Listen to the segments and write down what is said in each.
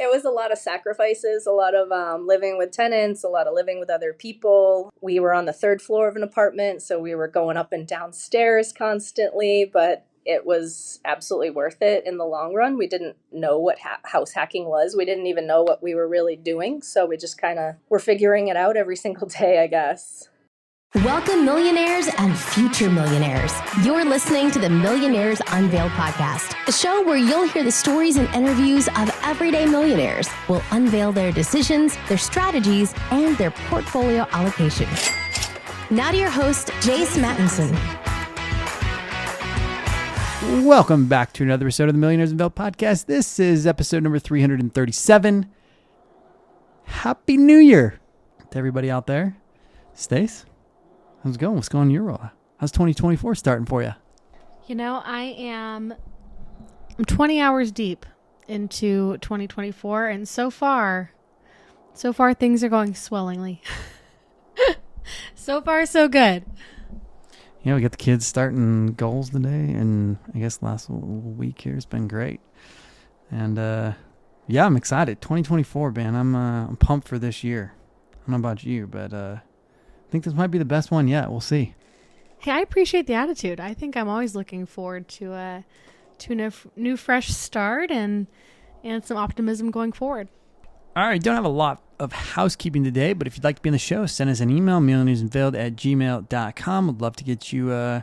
It was a lot of sacrifices, a lot of living with tenants, a lot of living with other people. We were on the third floor of an apartment, so we were going up and down stairs constantly, but it was absolutely worth it in the long run. We didn't know what house hacking was. We didn't even know what we were really doing, so we just kind of were figuring it out every single day, I guess. Welcome, millionaires and future millionaires. You're listening to the Millionaires Unveiled podcast, a show where you'll hear the stories and interviews of everyday millionaires. We'll unveil their decisions, their strategies, and their portfolio allocation. Now to your host, Jace Mattinson. Welcome back to another episode of the Millionaires Unveiled podcast. This is episode number 337. Happy New Year to everybody out there. Stace? How's it going? What's going on in your world? How's 2024 starting for you? You know, I'm 20 hours deep into 2024, and so far things are going swellingly. So far, so good. Yeah, we got the kids starting goals today, and I guess last week here has been great. And yeah, I'm excited. 2024, man. I'm pumped for this year. I don't know about you, but I think this might be the best one yet. We'll see. Hey, I appreciate the attitude. I think I'm always looking forward to a new fresh start and some optimism going forward. All right, don't have a lot of housekeeping today, but if you'd like to be on the show, send us an email, millionairesunveiled@gmail.com. We'd love to get you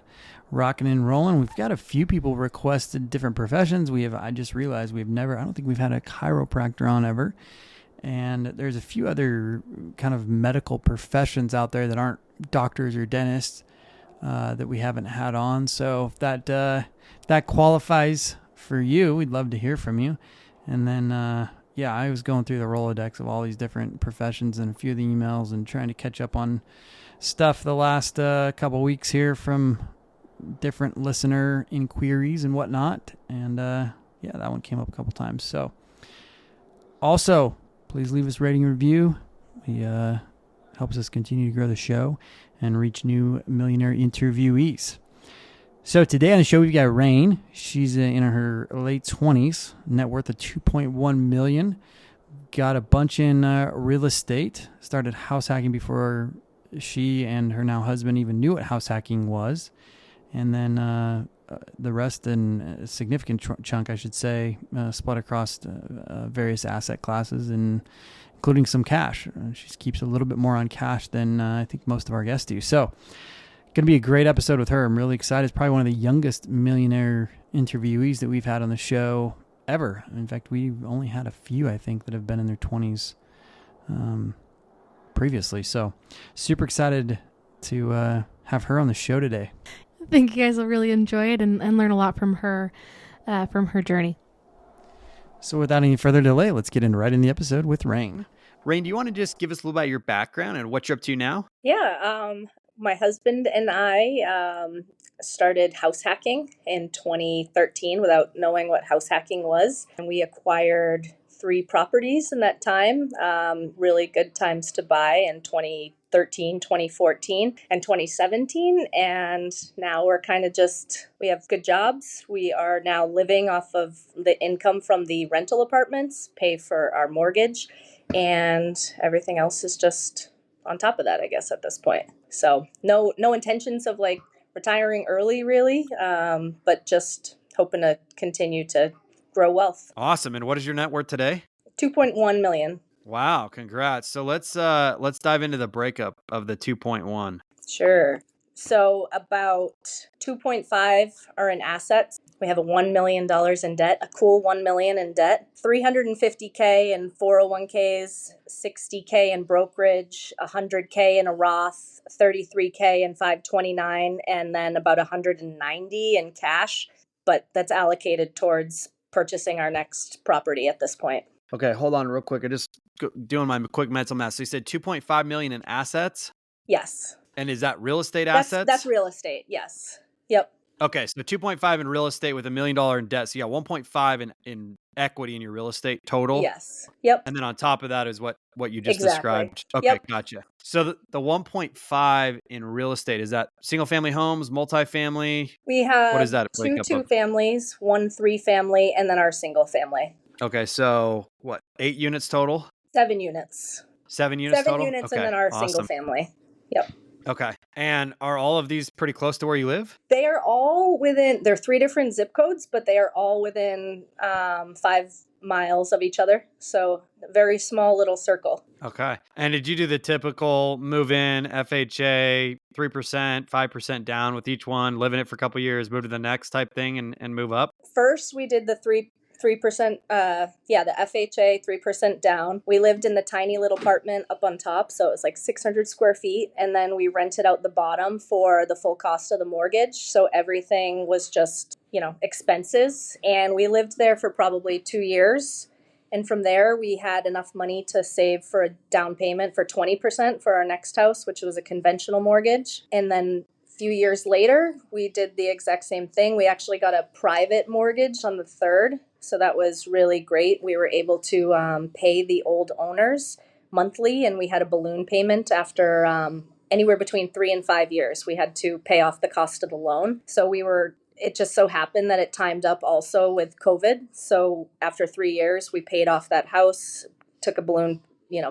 rocking and rolling. We've got a few people requested different professions. I just realized I don't think we've had a chiropractor on ever. And there's a few other kind of medical professions out there that aren't doctors or dentists that we haven't had on. So if that qualifies for you, we'd love to hear from you. And then, I was going through the Rolodex of all these different professions and a few of the emails and trying to catch up on stuff the last couple weeks here from different listener inquiries and whatnot. And that one came up a couple times. So also, please leave us a rating and review. It helps us continue to grow the show and reach new millionaire interviewees. So today on the show, we've got Rayne. She's in her late 20s, net worth of $2.1 million. Got a bunch in real estate. Started house hacking before she and her now husband even knew what house hacking was. And then the rest, in a significant chunk, I should say, split across various asset classes, including some cash. She keeps a little bit more on cash than I think most of our guests do. So, going to be a great episode with her. I'm really excited. It's probably one of the youngest millionaire interviewees that we've had on the show ever. In fact, we've only had a few, I think, that have been in their 20s previously. So, super excited to have her on the show today. I think you guys will really enjoy it and learn a lot from her journey. So without any further delay, let's get right in the episode with Rayne. Rayne, do you want to just give us a little about your background and what you're up to now? Yeah, my husband and I started house hacking in 2013 without knowing what house hacking was. And we acquired 3 properties in that time, really good times to buy in 2013, 2014, and 2017. And now we're kind of we have good jobs. We are now living off of the income from the rental apartments, pay for our mortgage, and everything else is just on top of that, I guess, at this point. So no intentions of retiring early, really, but just hoping to continue to grow wealth. Awesome. And what is your net worth today? 2.1 million. Wow. Congrats. So let's dive into the breakup of the 2.1. Sure. So about 2.5 are in assets. We have a $1 million in debt, a cool $1 million in debt, $350K in 401ks, $60K in brokerage, $100K in a Roth, $33K in 529, and then about $190 in cash. But that's allocated towards purchasing our next property at this point. Okay, hold on real quick. I just doing my quick mental math. So you said 2.5 million in assets? Yes. And is that real estate assets? That's real estate. Yes. Yep. Okay, so 2.5 in real estate with $1 million in debt. So you got 1.5 in equity in your real estate total. Yes. Yep. And then on top of that is what you just Exactly. described. Okay, Yep. Gotcha. So the 1.5 in real estate, is that single family homes, multifamily? We have What is that? two families, 1 3-family, and then our single family. Okay, so what? 8 units total? 7 units. 7 units Seven total? units, and Okay, then our single awesome. family. Yep. Okay, and are all of these pretty close to where you live? They are all within, they're three different zip codes, but they are all within 5 miles of each other. So a very small little circle. Okay, and did you do the typical move in, FHA, 3%, 5% down with each one, live in it for a couple years, move to the next type thing, and move up? First, we did the 3%, the FHA 3% down. We lived in the tiny little apartment up on top, so it was like 600 square feet, and then we rented out the bottom for the full cost of the mortgage. So everything was just, expenses, and we lived there for probably 2 years. And from there, we had enough money to save for a down payment for 20% for our next house, which was a conventional mortgage. And then few years later, we did the exact same thing. We actually got a private mortgage on the third. So that was really great. We were able to pay the old owners monthly, and we had a balloon payment after anywhere between 3 and 5 years. We had to pay off the cost of the loan. It just so happened that it timed up also with COVID. So after 3 years, we paid off that house, took a balloon,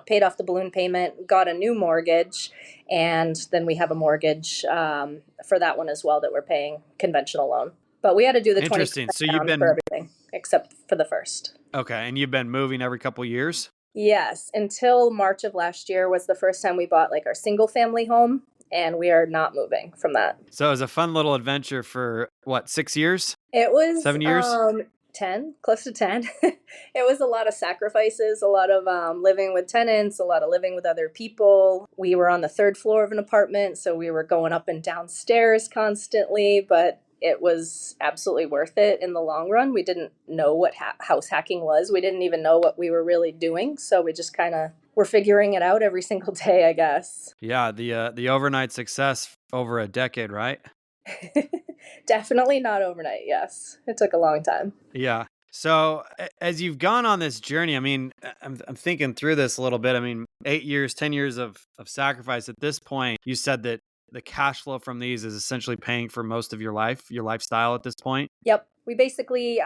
paid off the balloon payment, got a new mortgage, and then we have a mortgage for that one as well that we're paying conventional loan. But we had to do the 20% Interesting. So you've down for been everything except for the first. okay, and you've been moving every couple years? Yes, until March of last year was the first time we bought like our single family home, and we are not moving from that. So it was a fun little adventure for what, 6 years? It was 7 years? 10, close to 10. It was a lot of sacrifices, a lot of living with tenants, a lot of living with other people. We were on the third floor of an apartment, so we were going up and down stairs constantly, but it was absolutely worth it in the long run. We didn't know what house hacking was. We didn't even know what we were really doing, so we just kind of were figuring it out every single day, I guess. Yeah, the overnight success over a decade, right? Definitely not overnight, yes. It took a long time. Yeah. So as you've gone on this journey, I mean, I'm thinking through this a little bit. I mean, 8 years, 10 years of sacrifice. At this point, you said that the cash flow from these is essentially paying for most of your life, your lifestyle at this point. Yep. We basically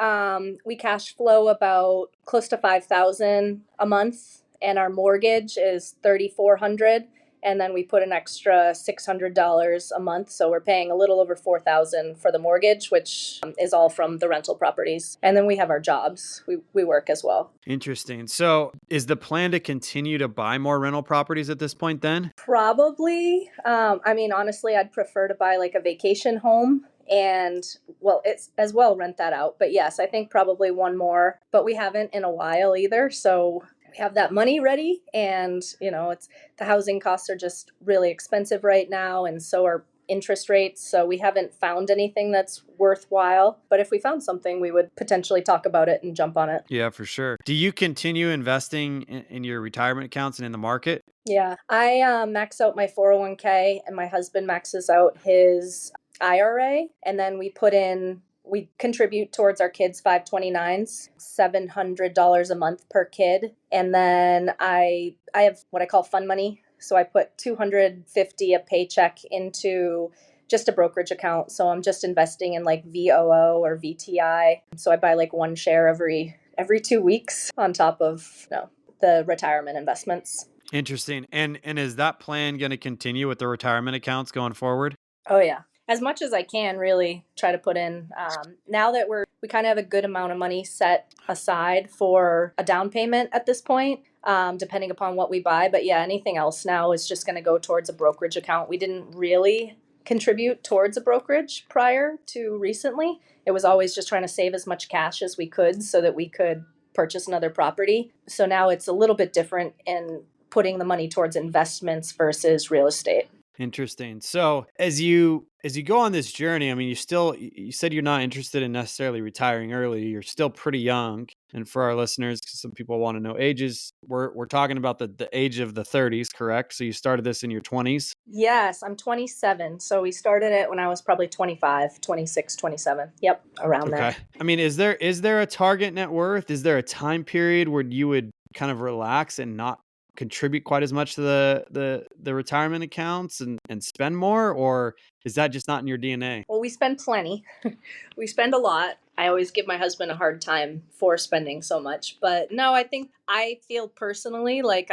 we cash flow about close to 5,000 a month, and our mortgage is 3,400, and then we put an extra $600 a month, so we're paying a little over 4,000 for the mortgage, which is all from the rental properties. And then we have our jobs. We work as well. Interesting. So is the plan to continue to buy more rental properties at this point then? Probably. I mean, honestly, I'd prefer to buy like a vacation home and, well, it's as well rent that out. But yes, I think probably one more, but we haven't in a while either. So we have that money ready, and it's the housing costs are just really expensive right now, and so are interest rates. So we haven't found anything that's worthwhile, but if we found something, we would potentially talk about it and jump on it. Yeah, for sure. Do you continue investing in your retirement accounts and in the market? Yeah, I max out my 401k, and my husband maxes out his IRA, and then we contribute towards our kids' 529s, $700 a month per kid. And then I have what I call fun money. So I put $250 a paycheck into just a brokerage account. So I'm just investing in like VOO or VTI. So I buy like one share every 2 weeks on top of the retirement investments. Interesting. And is that plan going to continue with the retirement accounts going forward? Oh yeah, as much as I can really try to put in. Now that we kind of have a good amount of money set aside for a down payment at this point, depending upon what we buy. But yeah, anything else now is just going to go towards a brokerage account. We didn't really contribute towards a brokerage prior to recently. It was always just trying to save as much cash as we could so that we could purchase another property. So now it's a little bit different in putting the money towards investments versus real estate. Interesting. So as you go on this journey, I mean, you said you're not interested in necessarily retiring early. You're still pretty young. And for our listeners, 'cause some people want to know ages, we're talking about the age of the 30s, correct? So you started this in your 20s? Yes, I'm 27. So we started it when I was probably 25, 26, 27. Yep, around there. Okay. I mean, is there a target net worth? Is there a time period where you would kind of relax and not contribute quite as much to the retirement accounts and spend more, or is that just not in your DNA? Well, we spend plenty. We spend a lot. I always give my husband a hard time for spending so much. But no, I think I feel personally like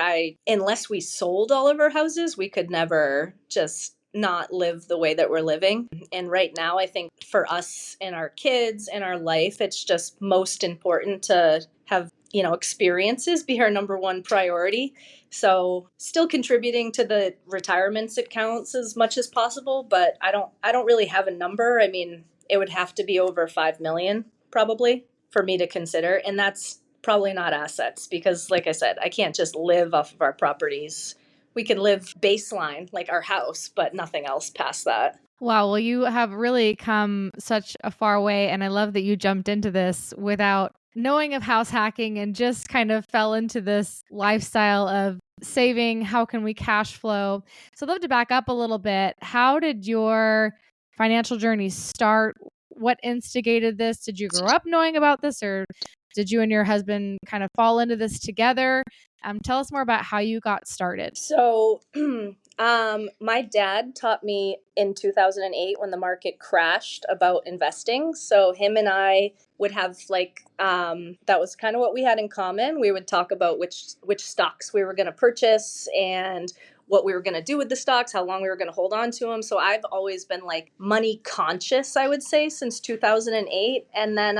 unless we sold all of our houses, we could never just not live the way that we're living. And right now, I think for us and our kids and our life, it's just most important to have, experiences be our number one priority. So still contributing to the retirements accounts as much as possible, but I don't really have a number. I mean, it would have to be over 5 million probably for me to consider, and that's probably not assets because like I said, I can't just live off of our properties. We can live baseline like our house, but nothing else past that. Wow. Well, you have really come such a far way. And I love that you jumped into this without knowing of house hacking and just kind of fell into this lifestyle of saving. How can we cash flow? So I'd love to back up a little bit. How did your financial journey start? What instigated this? Did you grow up knowing about this, or did you and your husband kind of fall into this together? Tell us more about how you got started. So, my dad taught me in 2008 when the market crashed about investing. So, him and I would have that was kind of what we had in common. We would talk about which stocks we were going to purchase and what we were going to do with the stocks, how long we were going to hold on to them. So I've always been like money conscious, I would say, since 2008. And then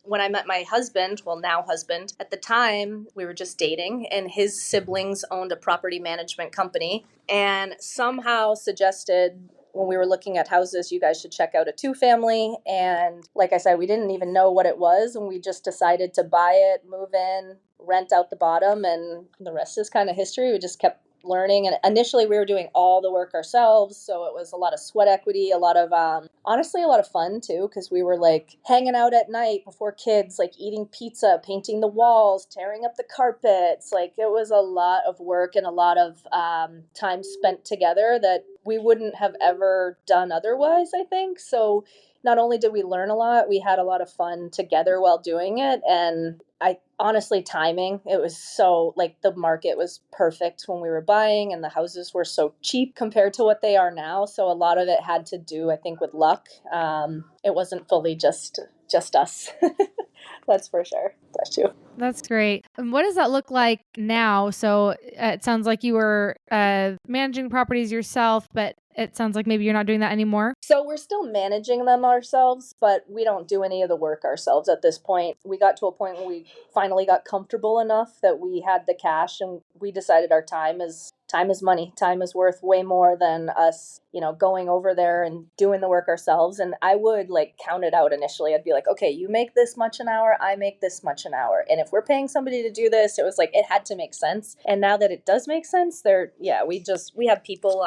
when I met my husband, well, now husband, at the time we were just dating, and his siblings owned a property management company and somehow suggested when we were looking at houses, you guys should check out a 2-family. And like I said, we didn't even know what it was. And we just decided to buy it, move in, rent out the bottom, and the rest is kind of history. We just kept learning, and initially we were doing all the work ourselves, so it was a lot of sweat equity, a lot of honestly a lot of fun too, because we were like hanging out at night before kids, like eating pizza, painting the walls, tearing up the carpets. Like it was a lot of work and a lot of time spent together that we wouldn't have ever done otherwise, I think. So not only did we learn a lot, we had a lot of fun together while doing it. And I honestly, timing, it was so like the market was perfect when we were buying, and the houses were so cheap compared to what they are now. So a lot of it had to do, I think, with luck. It wasn't fully just us. That's for sure. Bless you. That's great. And what does that look like now? So it sounds like you were managing properties yourself, but it sounds like maybe you're not doing that anymore. So we're still managing them ourselves, but we don't do any of the work ourselves at this point. We got to a point where we finally got comfortable enough that we had the cash, and we decided our time is money. Time is worth way more than us, going over there and doing the work ourselves. And I would like count it out initially. I'd be like, okay, you make this much an hour, I make this much an hour. And if we're paying somebody to do this, it was like, it had to make sense. And now that it does make sense, we have people,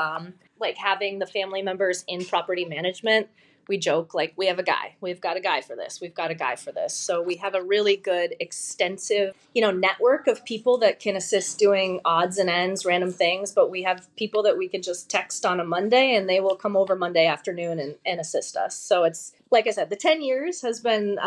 like having the family members in property management. We joke like we've got a guy for this. We've got a guy for this. So we have a really good extensive, network of people that can assist doing odds and ends, random things. But we have people that we can just text on a Monday and they will come over Monday afternoon and assist us. So it's, like I said, the 10 years has been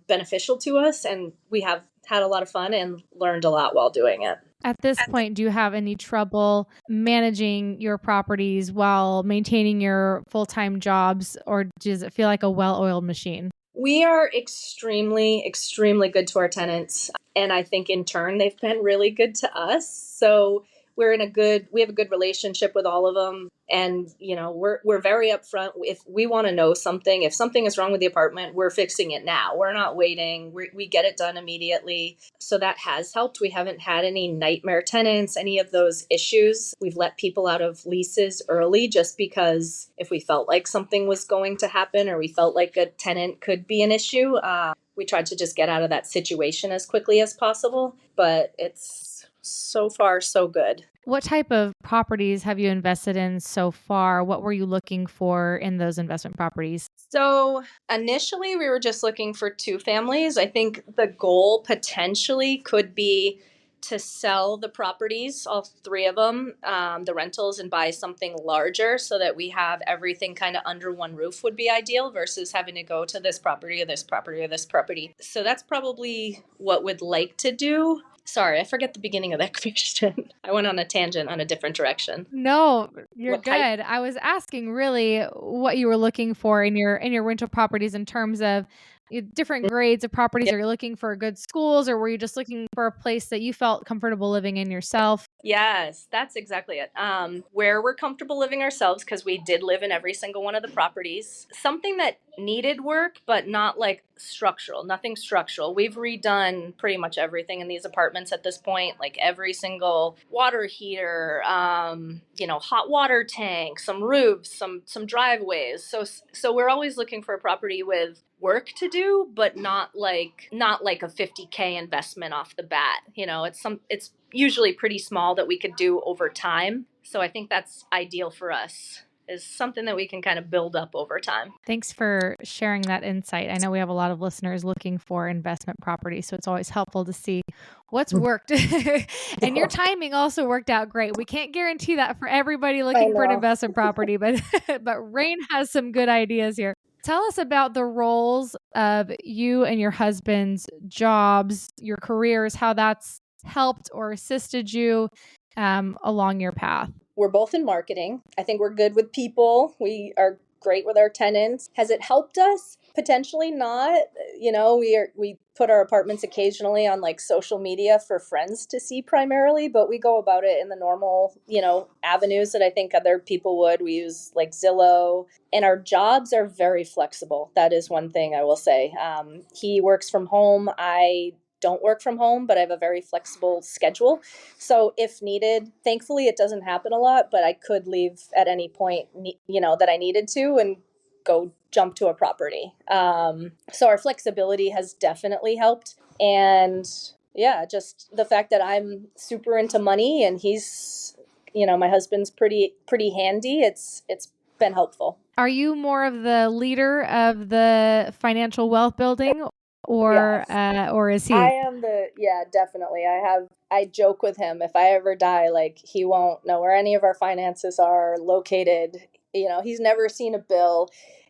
beneficial to us, and we have had a lot of fun and learned a lot while doing it. At this point, do you have any trouble managing your properties while maintaining your full-time jobs, or does it feel like a well-oiled machine? We are extremely, extremely good to our tenants. And I think in turn, they've been really good to us. So we have a good relationship with all of them. And, we're very upfront. If we want to know something, if something is wrong with the apartment, we're fixing it now. We're not waiting. We get it done immediately. So that has helped. We haven't had any nightmare tenants, any of those issues. We've let people out of leases early just because if we felt like something was going to happen or we felt like a tenant could be an issue, we tried to just get out of that situation as quickly as possible. But it's so far so good. What type of properties have you invested in so far? What were you looking for in those investment properties? So initially we were just looking for 2 families. I think the goal potentially could be to sell the properties, all 3 of them, the rentals, and buy something larger so that we have everything kind of under one roof would be ideal versus having to go to this property or this property or this property. So that's probably what we'd like to do. Sorry, I forget the beginning of that question. I went on a tangent on a different direction. No, you're What type? good. I was asking really what you were looking for in your rental properties in terms of different grades of properties. Are you looking for good schools, or were you just looking for a place that you felt comfortable living in yourself? Yes, that's exactly it. Where we're comfortable living ourselves, because we did live in every single one of the properties. Something that needed work, but not like structural, nothing structural. We've redone pretty much everything in these apartments at this point, like every single water heater, hot water tank, some roofs, some driveways. So we're always looking for a property with work to do, but not like a 50K investment off the bat. It's usually pretty small that we could do over time. So I think that's ideal for us, is something that we can kind of build up over time. Thanks for sharing that insight. I know we have a lot of listeners looking for investment property, so it's always helpful to see what's worked. And your timing also worked out great. We can't guarantee that for everybody I looking for an know. investment property, but but Rayne has some good ideas here. Tell us about the roles of you and your husband's jobs, your careers, how that's helped or assisted you along your path. We're both in marketing. I think we're good with people. We are great with our tenants. Has it helped us? Potentially not. We put our apartments occasionally on like social media for friends to see primarily, but we go about it in the normal, avenues that I think other people would. We use like Zillow, and our jobs are very flexible. That is one thing I will say. He works from home. I don't work from home, but I have a very flexible schedule. So if needed, thankfully it doesn't happen a lot, but I could leave at any point, that I needed to, and go jump to a property. So our flexibility has definitely helped. And yeah, just the fact that I'm super into money and he's, my husband's pretty handy. It's been helpful. Are you more of the leader of the financial wealth building, or Yes. or is I he? am yeah, definitely. I joke with him, if I ever die, like, he won't know where any of our finances are located. He's never seen a bill.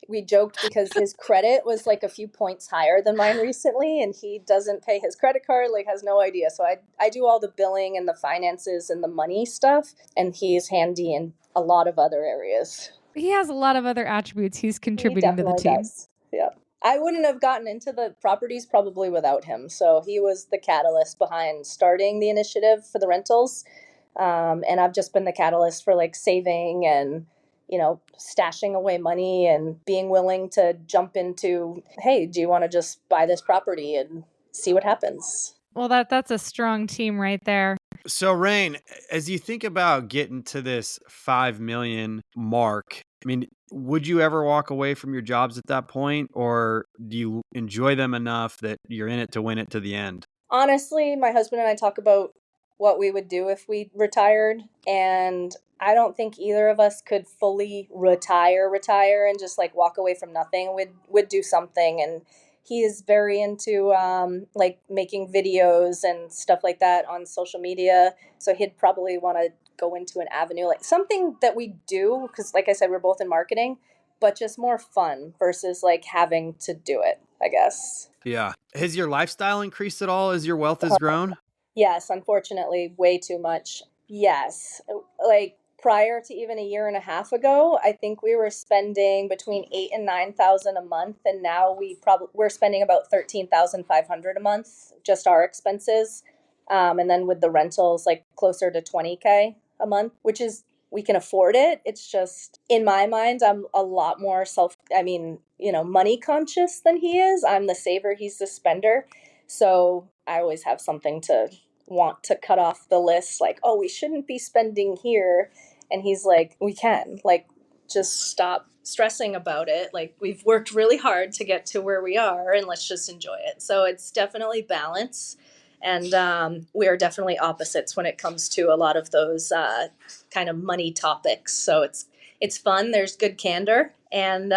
We joked because his credit was like a few points higher than mine recently, and he doesn't pay his credit card, like, has no idea. So I do all the billing and the finances and the money stuff, and he's handy in a lot of other areas. He has a lot of other attributes he's He contributing to the definitely team. does. Yeah. I wouldn't have gotten into the properties probably without him. So he was the catalyst behind starting the initiative for the rentals. And I've just been the catalyst for like saving and, stashing away money and being willing to jump into, hey, do you want to just buy this property and see what happens? Well, that's a strong team right there. So, Rayne, as you think about getting to this 5 million mark, I mean, would you ever walk away from your jobs at that point, or do you enjoy them enough that you're in it to win it to the end? Honestly, my husband and I talk about what we would do if we retired, and I don't think either of us could fully retire and just like walk away from nothing. Would do something, and he is very into like making videos and stuff like that on social media. So he'd probably want to go into an avenue like something that we do, because like I said, we're both in marketing, but just more fun versus like having to do it, I guess. Yeah. Has your lifestyle increased at all as your wealth has grown? Yes, unfortunately, way too much. Yes. Like prior to even a year and a half ago, I think we were spending between 8 and 9,000 a month, and now we're spending about 13,500 a month, just our expenses. And then with the rentals, like closer to 20K a month, which is, we can afford it. It's just in my mind, I'm a lot more money conscious than he is. I'm the saver, he's the spender. So I always have something to want to cut off the list, like, oh, we shouldn't be spending here. And he's like, we can, like, just stop stressing about it. Like, we've worked really hard to get to where we are, and let's just enjoy it. So it's definitely balance. And we are definitely opposites when it comes to a lot of those kind of money topics. So it's fun. There's good candor. And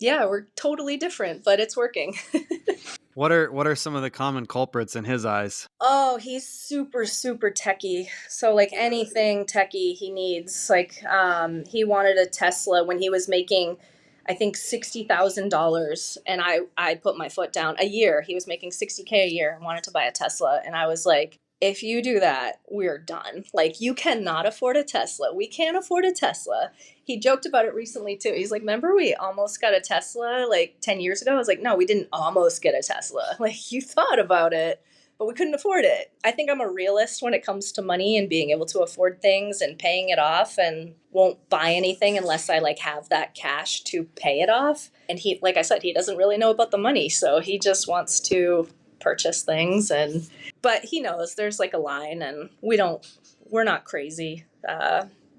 yeah, we're totally different, but it's working. What are some of the common culprits in his eyes? Oh, he's super, super techie. So like anything techie he needs. Like he wanted a Tesla when he was making, I think, $60,000, and I put my foot down. A year he was making 60K a year and wanted to buy a Tesla, and I was like, if you do that, we're done. Like, you cannot afford a Tesla. We can't afford a Tesla. He joked about it recently too. He's like, remember we almost got a Tesla like 10 years ago? I was like, no, we didn't almost get a Tesla. Like, you thought about it, but we couldn't afford it. I think I'm a realist when it comes to money and being able to afford things and paying it off, and won't buy anything unless I like have that cash to pay it off. And he, like I said, he doesn't really know about the money. So he just wants to purchase things, and but he knows there's like a line, and we're not crazy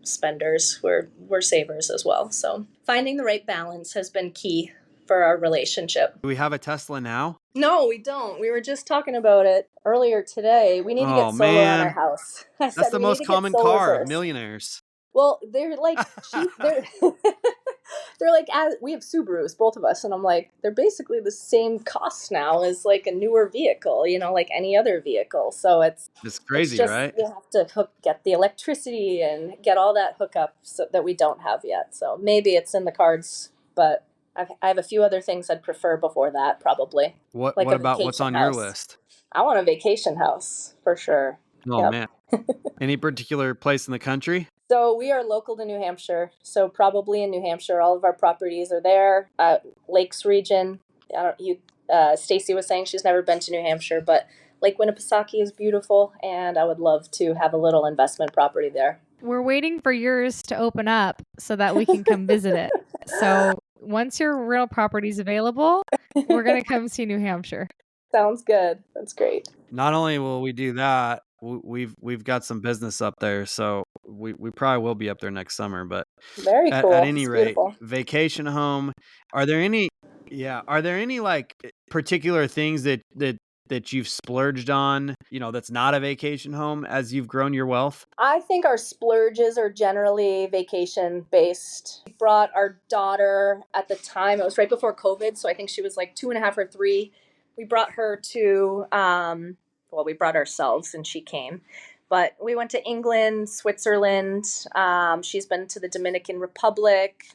spenders. We're savers as well. So finding the right balance has been key for our relationship. Do we have a Tesla now? No, we don't. We were just talking about it earlier today. We need to Oh get solar on our man, house. I that's said the we need most to get common solar car of first. millionaires. Well, they're like cheap. They're like, we have Subarus, both of us, and I'm like, they're basically the same cost now as like a newer vehicle, like any other vehicle. So it's Crazy, just right? you have to get the electricity and get all that hookup that we don't have yet. So maybe it's in the cards, but I have a few other things I'd prefer before that, probably. What Like a about what's vacation on your house. list? I want a vacation house for sure. Oh Yep. man. Any particular place in the country? So we are local to New Hampshire. So probably in New Hampshire, all of our properties are there. Lakes region. Stacy was saying she's never been to New Hampshire, but Lake Winnipesaukee is beautiful, and I would love to have a little investment property there. We're waiting for yours to open up so that we can come visit it. So once your real property's available, we're going to come see New Hampshire. Sounds good. That's great. Not only will we do that, we've got some business up there, so we probably will be up there next summer. But Very at cool. any It's rate, beautiful. vacation home. Are there any like particular things that you've splurged on, that's not a vacation home as you've grown your wealth? I think our splurges are generally vacation based. We brought our daughter at the time, it was right before COVID, so I think she was like 2.5 or 3. We brought her to, we brought ourselves and she came. But we went to England, Switzerland. She's been to the Dominican Republic.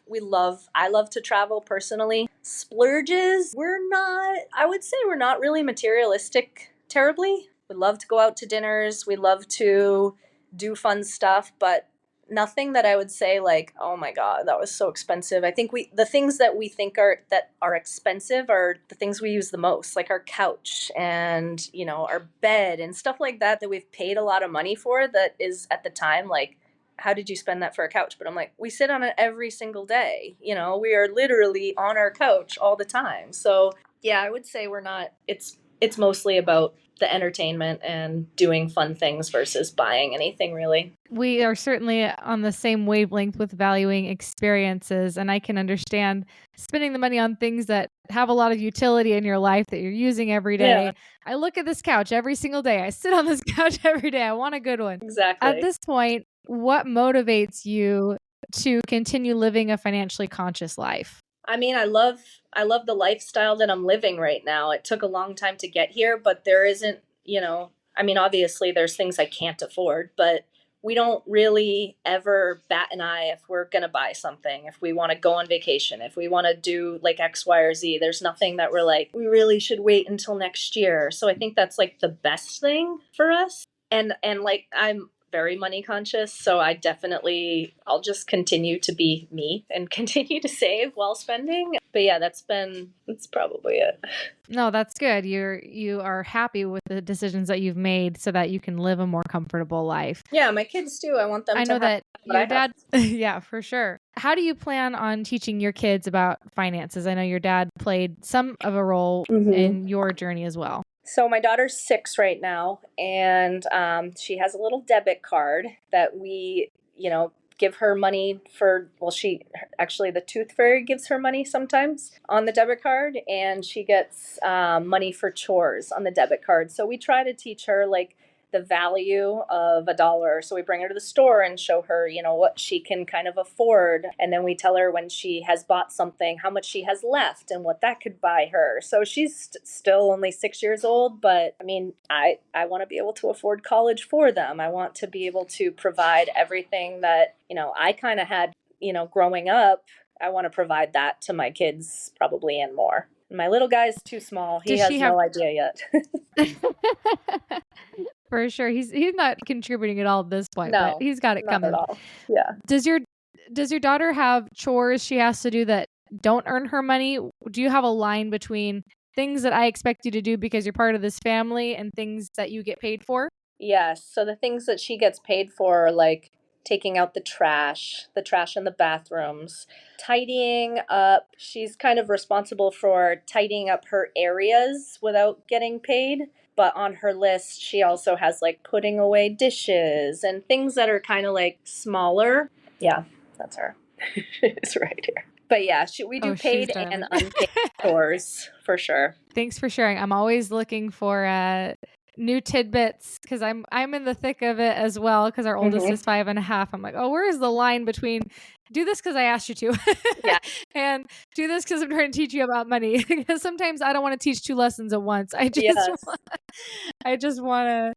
I love to travel personally. Splurges, I would say we're not really materialistic terribly. We love to go out to dinners. We love to do fun stuff, but nothing that I would say like, oh my God, that was so expensive. I think the things that we think are expensive are the things we use the most, like our couch and, our bed and stuff like that we've paid a lot of money for, that is at the time like, how did you spend that for a couch? But I'm like, we sit on it every single day. We are literally on our couch all the time. So yeah, I would say it's mostly about the entertainment and doing fun things versus buying anything really. We are certainly on the same wavelength with valuing experiences, and I can understand spending the money on things that have a lot of utility in your life that you're using every day. Yeah. I look at this couch every single day. I sit on this couch every day. I want a good one. Exactly. At this point, what motivates you to continue living a financially conscious life? I mean, I love the lifestyle that I'm living right now. It took a long time to get here, but there isn't, I mean, obviously there's things I can't afford, but we don't really ever bat an eye if we're going to buy something, if we want to go on vacation, if we want to do like X, Y, or Z. There's nothing that we're like, we really should wait until next year. So I think that's like the best thing for us. And like, I'm very money conscious, so I'll just continue to be me and continue to save while spending. But yeah, that's probably it. No, that's good. You are happy with the decisions that you've made so that you can live a more comfortable life. Yeah, my kids too. I want them I to know have that what I your have. dad, yeah, for sure. How do you plan on teaching your kids about finances? I know your dad played some of a role in your journey as well. So my daughter's 6 right now, and she has a little debit card that we, give her money for. Well, the tooth fairy gives her money sometimes on the debit card, and she gets money for chores on the debit card. So we try to teach her like the value of $1. So we bring her to the store and show her, what she can kind of afford. And then we tell her when she has bought something, how much she has left and what that could buy her. So she's still only 6 years old, but I mean, I want to be able to afford college for them. I want to be able to provide everything that, I kind of had, growing up. I want to provide that to my kids probably and more. My little guy's too small. He has no idea yet. For sure. He's not contributing at all at this point, but No, he's got it not at coming. all. Yeah. Does your daughter have chores she has to do that don't earn her money? Do you have a line between things that I expect you to do because you're part of this family and things that you get paid for? Yes. So the things that she gets paid for are like taking out the trash in the bathrooms, tidying up. She's kind of responsible for tidying up her areas without getting paid. But on her list, she also has like putting away dishes and things that are kind of like smaller. Yeah, that's her. It's right here. But yeah, we do Oh, she's paid and darling. unpaid chores for sure. Thanks for sharing. I'm always looking for new tidbits because I'm in the thick of it as well because our oldest Hmm. is 5.5. I'm like, oh, where is the line between do this because I asked you to Yeah. and do this because I'm trying to teach you about money? Because sometimes I don't want to teach two lessons at once. Yes. I just want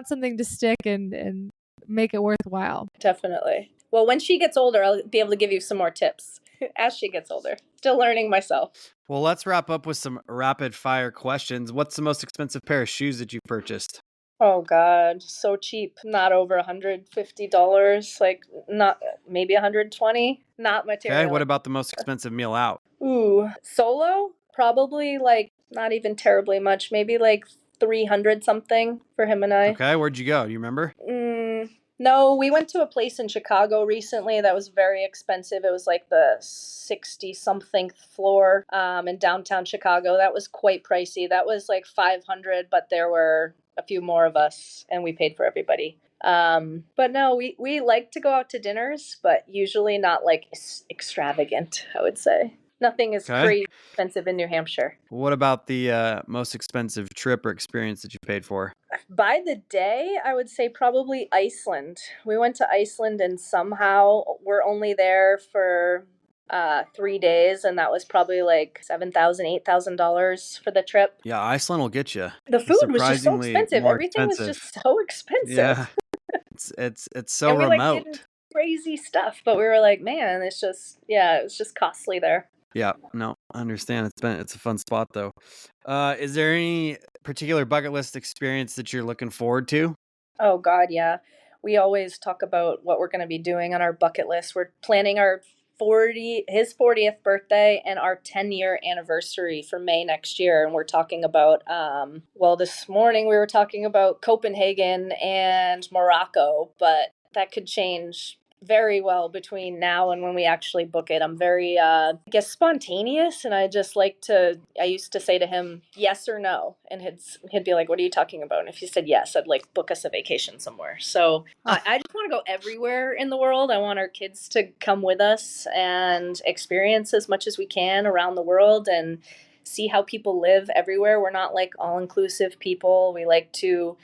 something to stick and make it worthwhile. Definitely. Well, when she gets older, I'll be able to give you some more tips as she gets older. Still learning myself. Well, let's wrap up with some rapid fire questions. What's the most expensive pair of shoes that you purchased? Oh God, so cheap. Not over $150. Like not maybe 120. Not Okay. What material. about the most expensive meal out? Ooh, solo? Probably like not even terribly much. Maybe like 300 something for him and I. Okay. Where'd you go? Do you remember? No, we went to a place in Chicago recently that was very expensive. It was like the 60 something floor in downtown Chicago. That was quite pricey. That was like 500, but there were a few more of us and we paid for everybody. But no, we like to go out to dinners, but usually not like extravagant, I would say. Nothing is Okay. crazy expensive in New Hampshire. What about the most expensive trip or experience that you paid for? By the day, I would say probably Iceland. We went to Iceland and somehow we're only there for 3 days, and that was probably like $7,000, $8,000 for the trip. Yeah, Iceland will get you. The food was just so Surprisingly expensive. more Everything was expensive. just so expensive. Yeah, it's so And we like did remote. crazy stuff, but we were like, man, it's just yeah, it was just costly there. Yeah, no, I understand. It's a fun spot though. Is there any particular bucket list experience that you're looking forward to? Oh God, yeah. We always talk about what we're going to be doing on our bucket list. We're planning our 40 his 40th birthday and our 10-year anniversary for May next year, and we're talking about well, this morning we were talking about Copenhagen and Morocco, but that could change very well between now and when we actually book it. I'm very I guess spontaneous, and I used to say to him yes or no, and he'd be like, what are you talking about? And if he said yes, I'd like book us a vacation somewhere. So I just want to go everywhere in the world. I want our kids to come with us and experience as much as we can around the world and see how people live everywhere. We're not like all inclusive people. We like to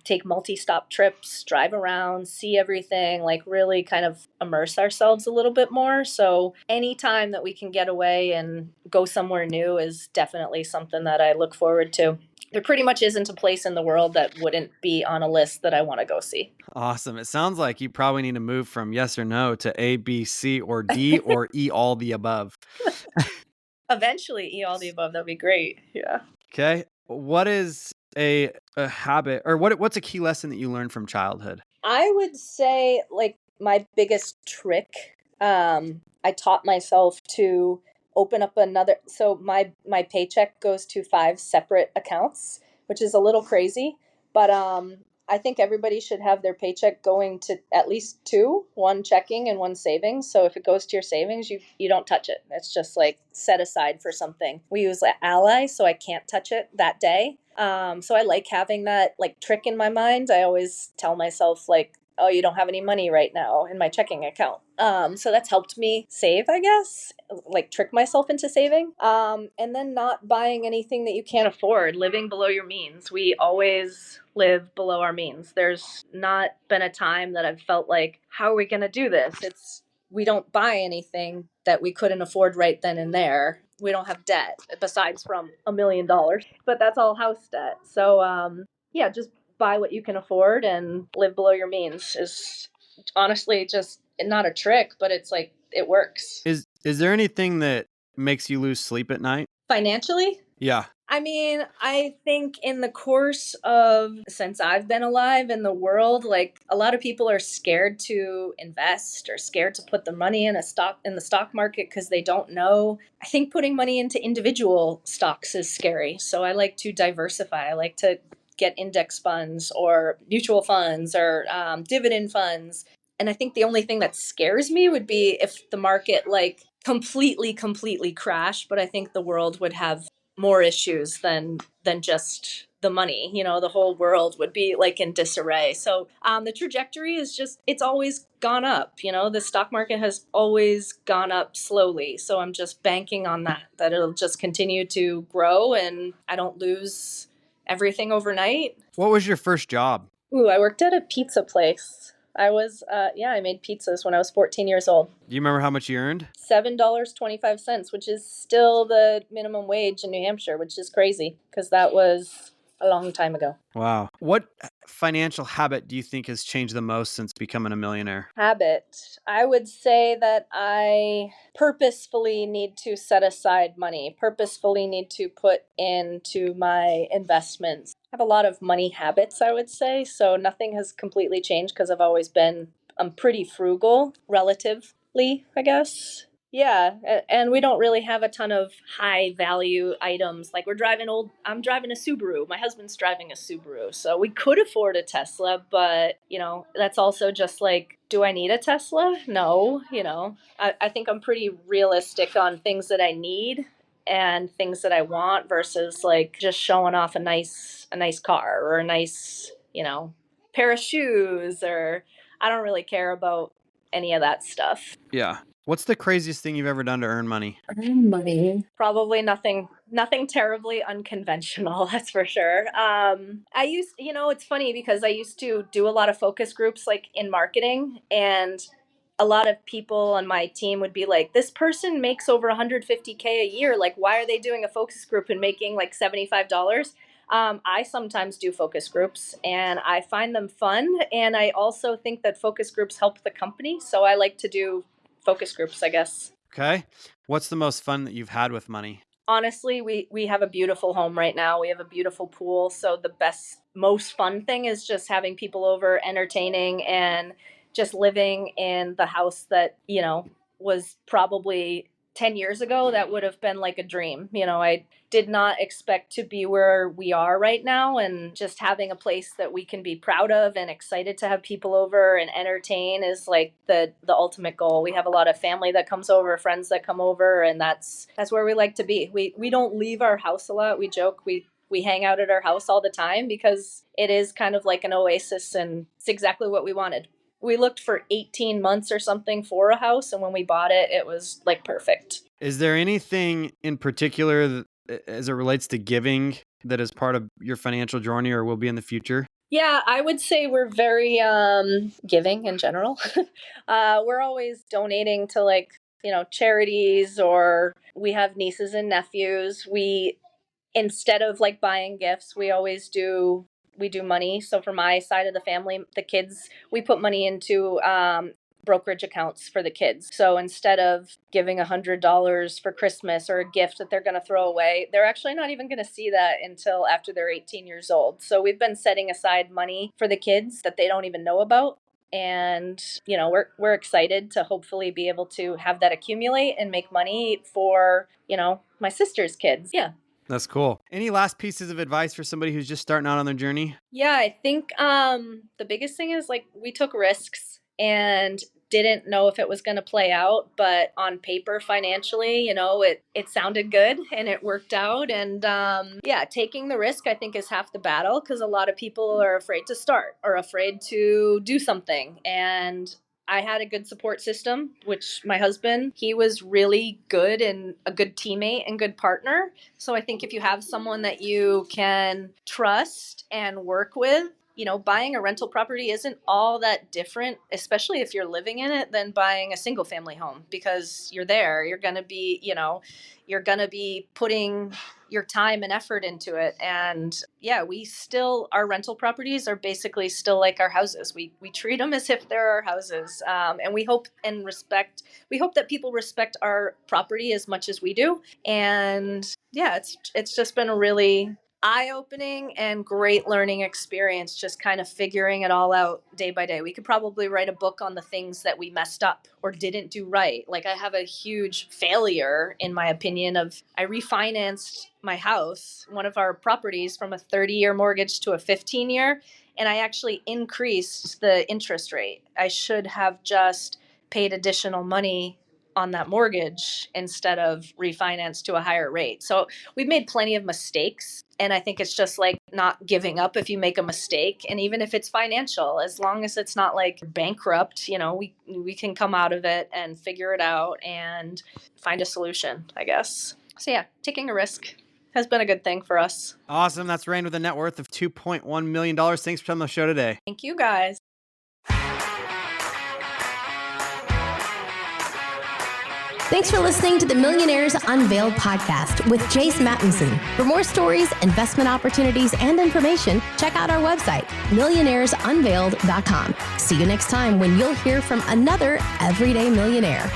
take multi-stop trips, drive around, see everything, like really kind of immerse ourselves a little bit more. So anytime that we can get away and go somewhere new is definitely something that I look forward to. There pretty much isn't a place in the world that wouldn't be on a list that I want to go see. Awesome. It sounds like you probably need to move from yes or no to A, B, C, or D, or E, all the above. Eventually, eat all the above. That'd be great. Yeah. Okay. What is a habit or what's a key lesson that you learned from childhood? I would say like my biggest trick, I taught myself to open up another so my paycheck goes to 5 separate accounts, which is a little crazy, but I think everybody should have their paycheck going to at least two, one checking and one savings. So if it goes to your savings, you don't touch it. It's just like set aside for something. We use Ally, so I can't touch it that day. So I like having that like trick in my mind. I always tell myself like, oh, you don't have any money right now in my checking account. So that's helped me save, I guess, like trick myself into saving. And then not buying anything that you can't afford, living below your means. We always live below our means. There's not been a time that I've felt like, how are we going to do this? We don't buy anything that we couldn't afford right then and there. We don't have debt besides from $1 million, but that's all house debt. So, yeah, just buy what you can afford and live below your means is honestly just not a trick, but it's like it works. Is there anything that makes you lose sleep at night? Financially, Yeah. I mean, I think in the course of since I've been alive in the world, like a lot of people are scared to invest or scared to put their money in the stock market because they don't know. I think putting money into individual stocks is scary. So I like to diversify. I like to get index funds or mutual funds or dividend funds. And I think the only thing that scares me would be if the market like completely crashed, but I think the world would have more issues than just the money. You know, the whole world would be like in disarray. So the trajectory is just it's always gone up. You know, the stock market has always gone up slowly. So I'm just banking on that it'll just continue to grow and I don't lose everything overnight. What was your first job? Ooh, I worked at a pizza place. I made pizzas when I was 14 years old. Do you remember how much you earned? $7.25, which is still the minimum wage in New Hampshire, which is crazy because that was a long time ago. Wow. What financial habit do you think has changed the most since becoming a millionaire? Habit. I would say that I purposefully need to set aside money, purposefully need to put into my investments. I have a lot of money habits, I would say. So nothing has completely changed because I've always been pretty frugal, relatively, I guess. Yeah, and we don't really have a ton of high value items. Like I'm driving a Subaru. My husband's driving a Subaru. So we could afford a Tesla, but that's also just like, do I need a Tesla? No, I think I'm pretty realistic on things that I need and things that I want versus like just showing off a nice car or a nice, pair of shoes or I don't really care about any of that stuff. Yeah. What's the craziest thing you've ever done to earn money? Earn money. Probably nothing terribly unconventional, that's for sure. It's funny because I used to do a lot of focus groups like in marketing, and a lot of people on my team would be like, this person makes over 150K a year. Like, why are they doing a focus group and making like $75? I sometimes do focus groups and I find them fun. And I also think that focus groups help the company. So I like to do focus groups, I guess. Okay. What's the most fun that you've had with money? Honestly, we have a beautiful home right now. We have a beautiful pool. So the most fun thing is just having people over, entertaining, and just living in the house that, was probably 10 years ago. That would have been like a dream. I did not expect to be where we are right now. And just having a place that we can be proud of and excited to have people over and entertain is like the ultimate goal. We have a lot of family that comes over, friends that come over, and that's where we like to be. We don't leave our house a lot. We joke we hang out at our house all the time because it is kind of like an oasis and it's exactly what we wanted. We looked for 18 months or something for a house, and when we bought it, it was like perfect. Is there anything in particular as it relates to giving that is part of your financial journey or will be in the future? Yeah, I would say we're very giving in general. We're always donating to like, charities, or we have nieces and nephews. We instead of like buying gifts, we do money. So for my side of the family, the kids, we put money into brokerage accounts for the kids. So instead of giving $100 for Christmas or a gift that they're going to throw away, they're actually not even going to see that until after they're 18 years old. So we've been setting aside money for the kids that they don't even know about. And we're excited to hopefully be able to have that accumulate and make money for my sister's kids. Yeah. That's cool. Any last pieces of advice for somebody who's just starting out on their journey? Yeah, I think the biggest thing is like we took risks and didn't know if it was going to play out, but on paper financially, it sounded good and it worked out. And yeah, taking the risk I think is half the battle because a lot of people are afraid to start or afraid to do something. And I had a good support system, which my husband, he was really good and a good teammate and good partner. So I think if you have someone that you can trust and work with, buying a rental property isn't all that different, especially if you're living in it, than buying a single family home because you're there. You're going to be, you're going to be putting your time and effort into it. And yeah, our rental properties are basically still like our houses. We treat them as if they're our houses. And we hope that people respect our property as much as we do. And yeah, it's just been a really eye-opening and great learning experience, just kind of figuring it all out day by day. We could probably write a book on the things that we messed up or didn't do right. Like, I have a huge failure, in my opinion, of I refinanced my house, one of our properties, from a 30-year mortgage to a 15-year, and I actually increased the interest rate. I should have just paid additional money on that mortgage instead of refinance to a higher rate. So we've made plenty of mistakes. And I think it's just like not giving up if you make a mistake. And even if it's financial, as long as it's not like bankrupt, we can come out of it and figure it out and find a solution, I guess. So yeah, taking a risk has been a good thing for us. Awesome. That's Rayne with a net worth of $2.1 million. Thanks for coming on the show today. Thank you, guys. Thanks for listening to the Millionaires Unveiled podcast with Jace Mattinson. For more stories, investment opportunities, and information, check out our website, millionairesunveiled.com. See you next time when you'll hear from another everyday millionaire.